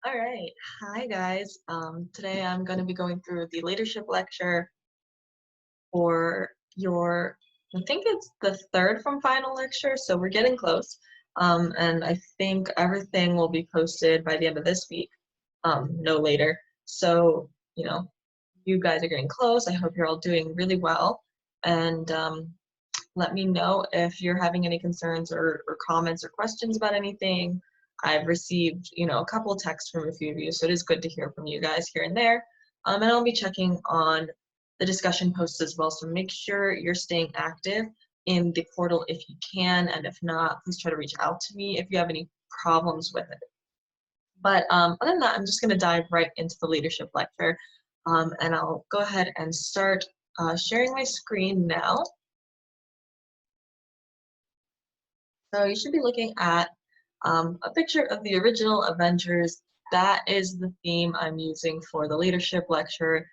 All right. Hi, guys. Today I'm going to be going through the leadership lecture for I think it's the third from final lecture, so we're getting close. And I think everything will be posted by the end of this week, no later. So, you guys are getting close. I hope you're all doing really well. And let me know if you're having any concerns or comments or questions about anything. I've received, a couple of texts from a few of you, so it is good to hear from you guys here and there. And I'll be checking on the discussion posts as well, so make sure you're staying active in the portal if you can, and if not, please try to reach out to me if you have any problems with it. But other than that, I'm just going to dive right into the leadership lecture, and I'll go ahead and start sharing my screen now. So you should be looking at a picture of the original Avengers. That is the theme I'm using for the leadership lecture.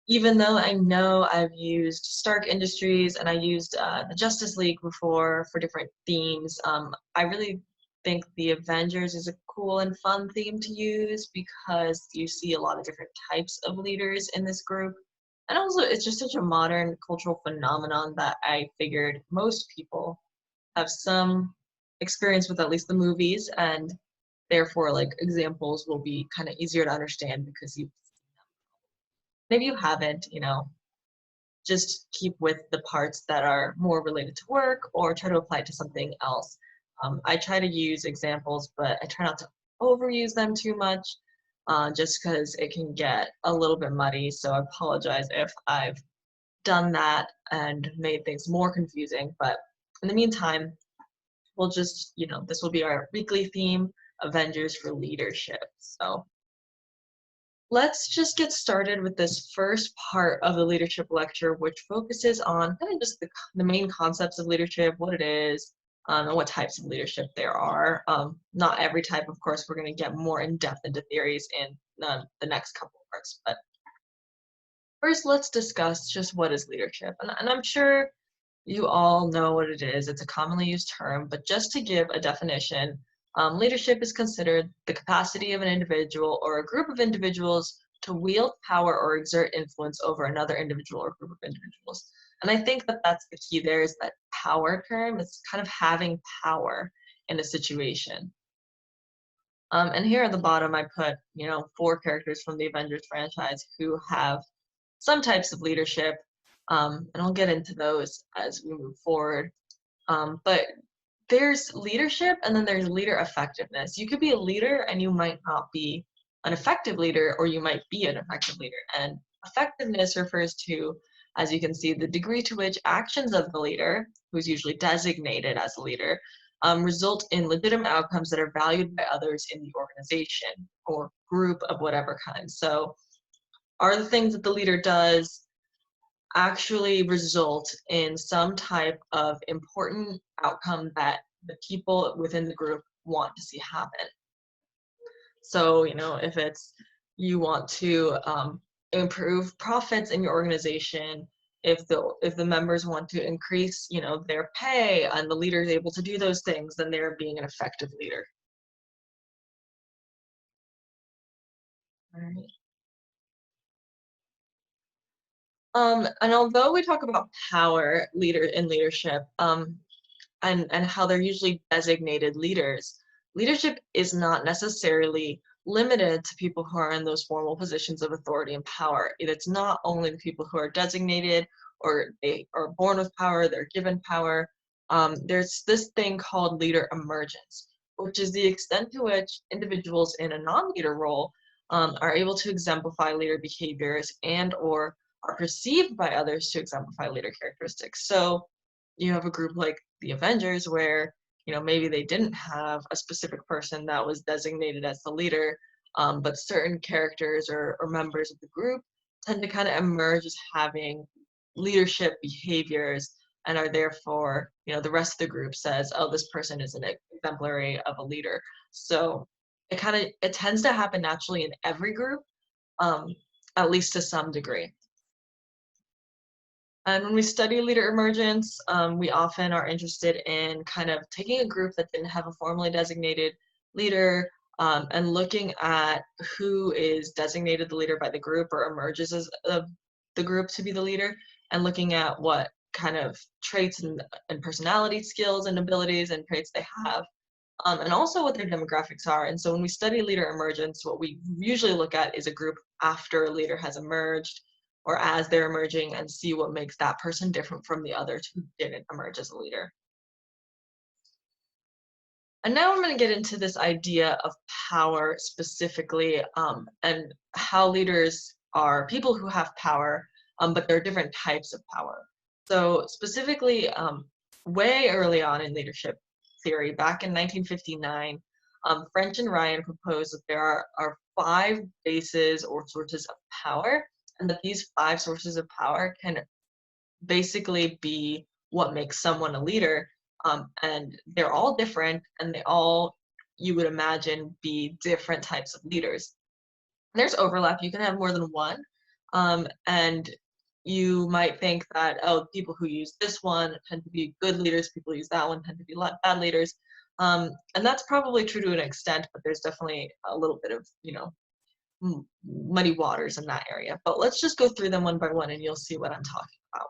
Even though I know I've used Stark Industries and I used the Justice League before for different themes, I really think the Avengers is a cool and fun theme to use because you see a lot of different types of leaders in this group. And also, it's just such a modern cultural phenomenon that I figured most people have some experience with at least the movies, and therefore like examples will be kind of easier to understand because you maybe you haven't, just keep with the parts that are more related to work or try to apply it to something else. I try to use examples, but I try not to overuse them too much, just because it can get a little bit muddy. So I apologize if I've done that and made things more confusing. But in the meantime, we'll just, this will be our weekly theme, Avengers for Leadership. So let's just get started with this first part of the leadership lecture, which focuses on kind of just the main concepts of leadership, what it is, and what types of leadership there are. Not every type, of course, we're going to get more in depth into theories in the next couple of parts. But first, let's discuss just what is leadership. And I'm sure you all know what it is. It's a commonly used term, but just to give a definition, leadership is considered the capacity of an individual or a group of individuals to wield power or exert influence over another individual or group of individuals. And I think that that's the key there is that power term. It's kind of having power in a situation. And here at the bottom, I put, 4 characters from the Avengers franchise who have some types of leadership, and I'll get into those as we move forward. But there's leadership and then there's leader effectiveness. You could be a leader and you might not be an effective leader, or you might be an effective leader. And effectiveness refers to, as you can see, the degree to which actions of the leader, who's usually designated as a leader, result in legitimate outcomes that are valued by others in the organization or group of whatever kind. So are the things that the leader does actually result in some type of important outcome that the people within the group want to see happen? So, if it's you want to improve profits in your organization, if the members want to increase, their pay, and the leader is able to do those things, then they're being an effective leader. All right. And although we talk about power leader in leadership, and how they're usually designated leaders, leadership is not necessarily limited to people who are in those formal positions of authority and power. It's not only the people who are designated or they are born with power, they're given power. There's this thing called leader emergence, which is the extent to which individuals in a non-leader role are able to exemplify leader behaviors and or are perceived by others to exemplify leader characteristics. So you have a group like the Avengers where, maybe they didn't have a specific person that was designated as the leader, but certain characters or members of the group tend to kind of emerge as having leadership behaviors and are therefore, the rest of the group says, oh, this person is an exemplary of a leader. So it tends to happen naturally in every group, um, at least to some degree. And when we study leader emergence, we often are interested in kind of taking a group that didn't have a formally designated leader, and looking at who is designated the leader by the group or emerges as the group to be the leader, and looking at what kind of traits and personality skills and abilities and traits they have, and also what their demographics are. And so when we study leader emergence, what we usually look at is a group after a leader has emerged or as they're emerging, and see what makes that person different from the others who didn't emerge as a leader. And now I'm going to get into this idea of power specifically, and how leaders are people who have power, but there are different types of power. So specifically, way early on in leadership theory, back in 1959, French and Ryan proposed that there are five bases or sources of power, and that these five sources of power can basically be what makes someone a leader. And they're all different, and they all, you would imagine, be different types of leaders. There's overlap. You can have more than one. And you might think that, oh, people who use this one tend to be good leaders, people who use that one tend to be bad leaders. And that's probably true to an extent, but there's definitely a little bit of, muddy waters in that area. But let's just go through them one by one and you'll see what I'm talking about.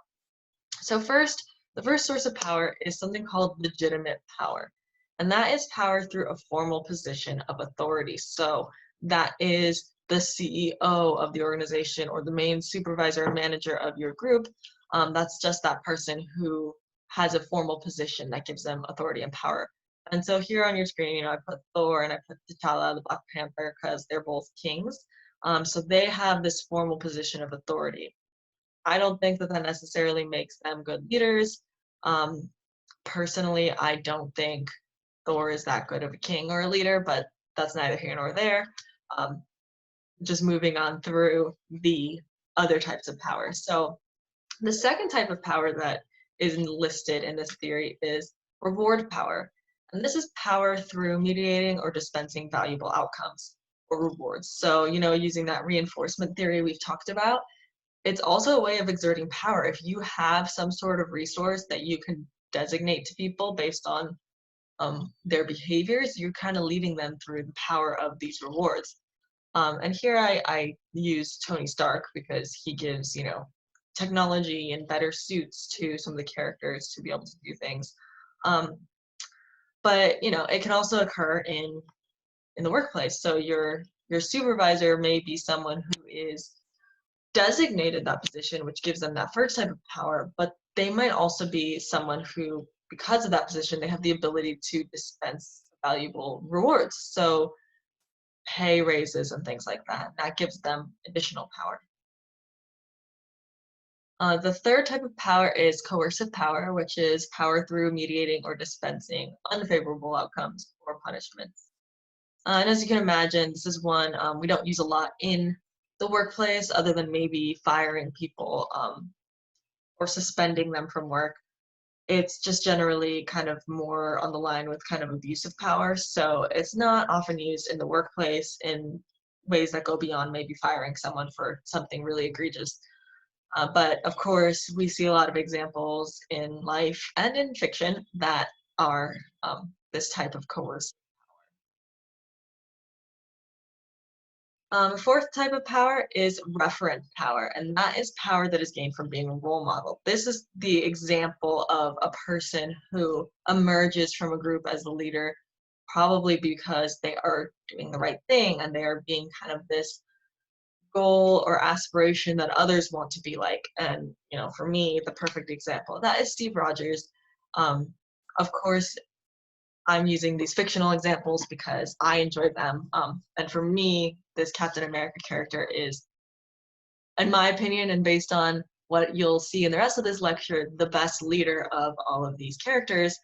So first, the first source of power is something called legitimate power. And that is power through a formal position of authority. So that is the CEO of the organization or the main supervisor or manager of your group. That's just that person who has a formal position that gives them authority and power. And so here on your screen, I put Thor and I put T'Challa, the Black Panther, because they're both kings. So they have this formal position of authority. I don't think that necessarily makes them good leaders. Personally, I don't think Thor is that good of a king or a leader, but that's neither here nor there. Just moving on through the other types of power. So the second type of power that is listed in this theory is reward power. And this is power through mediating or dispensing valuable outcomes or rewards. So, using that reinforcement theory we've talked about, it's also a way of exerting power. If you have some sort of resource that you can designate to people based on their behaviors, you're kind of leading them through the power of these rewards. And here I use Tony Stark because he gives, technology and better suits to some of the characters to be able to do things. But, it can also occur in the workplace. So your supervisor may be someone who is designated that position, which gives them that first type of power, but they might also be someone who, because of that position, they have the ability to dispense valuable rewards. So pay raises and things like that. That gives them additional power. The third type of power is coercive power, which is power through mediating or dispensing unfavorable outcomes or punishments. And as you can imagine, this is one we don't use a lot in the workplace, other than maybe firing people or suspending them from work. It's just generally kind of more on the line with kind of abusive power. So it's not often used in the workplace in ways that go beyond maybe firing someone for something really egregious. But of course, we see a lot of examples in life and in fiction that are this type of coercive. Fourth type of power is referent power, and that is power that is gained from being a role model. This is the example of a person who emerges from a group as a leader, probably because they are doing the right thing and they are being kind of this goal or aspiration that others want to be like. And, for me, the perfect example of that is Steve Rogers. Of course, I'm using these fictional examples because I enjoy them. And for me, this Captain America character is, in my opinion, and based on what you'll see in the rest of this lecture, the best leader of all of these characters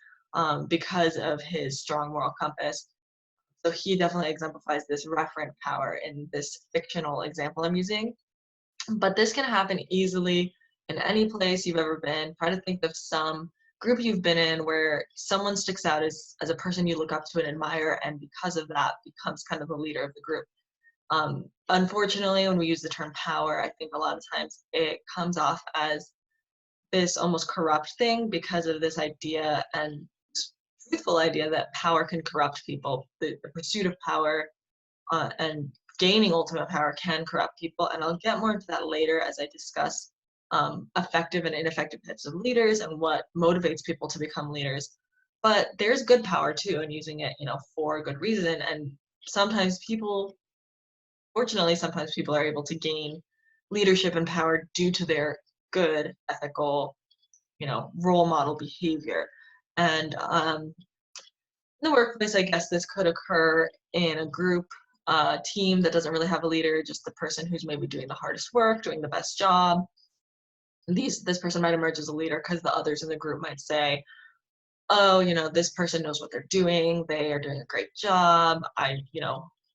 because of his strong moral compass. So he definitely exemplifies this referent power in this fictional example I'm using. But this can happen easily in any place you've ever been. Try to think of some group you've been in where someone sticks out as a person you look up to and admire, and because of that becomes kind of the leader of the group. Unfortunately, when we use the term power, I think a lot of times it comes off as this almost corrupt thing because of this idea and truthful idea that power can corrupt people. The pursuit of power and gaining ultimate power can corrupt people, and I'll get more into that later as I discuss effective and ineffective types of leaders and what motivates people to become leaders. But there's good power too, and using it, for a good reason. And sometimes people, fortunately, sometimes people are able to gain leadership and power due to their good ethical, role model behavior. And in the workplace, I guess this could occur in a group team that doesn't really have a leader, just the person who's maybe doing the hardest work, doing the best job. This person might emerge as a leader because the others in the group might say, oh, this person knows what they're doing. They are doing a great job. I,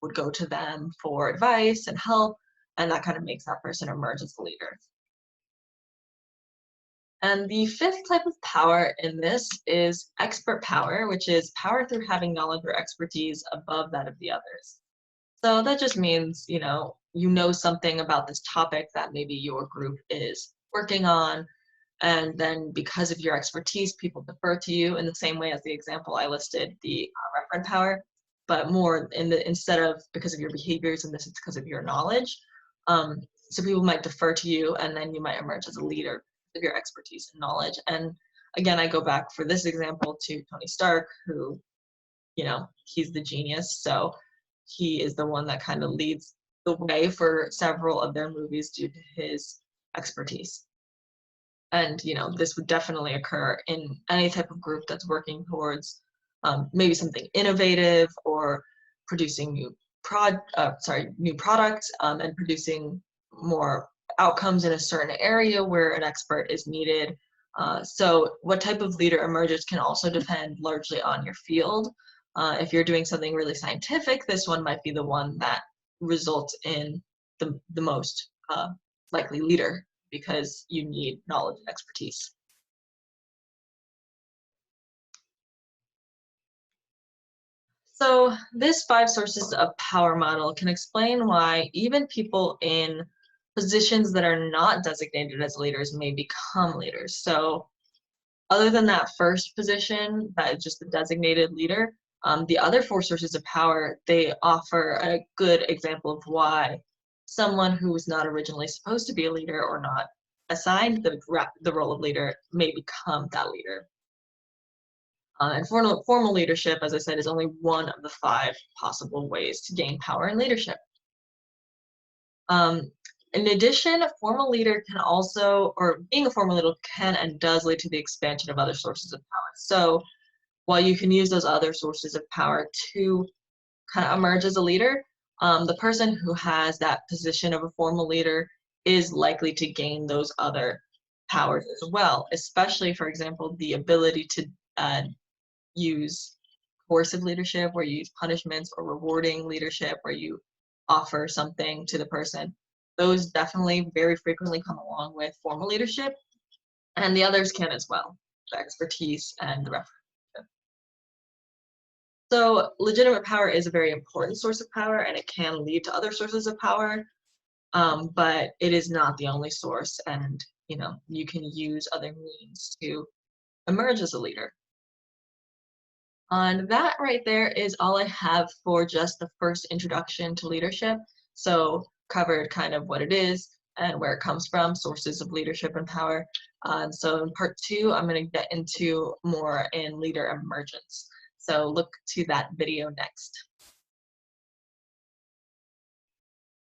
would go to them for advice and help. And that kind of makes that person emerge as a leader. And the fifth type of power in this is expert power, which is power through having knowledge or expertise above that of the others. So that just means, you know something about this topic that maybe your group is working on, and then because of your expertise, people defer to you in the same way as the example I listed, the referent power, but more instead of because of your behaviors, and this is because of your knowledge. So people might defer to you, and then you might emerge as a leader of your expertise and knowledge. And again, I go back for this example to Tony Stark, who, he's the genius. So he is the one that kind of leads the way for several of their movies due to his expertise. And, this would definitely occur in any type of group that's working towards maybe something innovative or producing new products and producing more outcomes in a certain area where an expert is needed. So what type of leader emerges can also depend largely on your field. If you're doing something really scientific, this one might be the one that results in the most likely leader, because you need knowledge and expertise. So this 5 sources of power model can explain why even people in positions that are not designated as leaders may become leaders. So other than that first position, that is just the designated leader, the other 4 sources of power, they offer a good example of why someone who was not originally supposed to be a leader or not assigned the role of leader may become that leader. And formal leadership, as I said, is only one of the 5 possible ways to gain power in leadership. In addition, a formal leader can also, or being a formal leader can and does lead to the expansion of other sources of power. So while you can use those other sources of power to kind of emerge as a leader, the person who has that position of a formal leader is likely to gain those other powers as well, especially, for example, the ability to use coercive leadership, where you use punishments, or rewarding leadership, where you offer something to the person. Those definitely very frequently come along with formal leadership, and the others can as well, the expertise and the reference. So legitimate power is a very important source of power, and it can lead to other sources of power, but it is not the only source, and you can use other means to emerge as a leader. And that right there is all I have for just the first introduction to leadership. So covered kind of what it is and where it comes from, sources of leadership and power. So in part 2, I'm going to get into more in leader emergence. So look to that video next.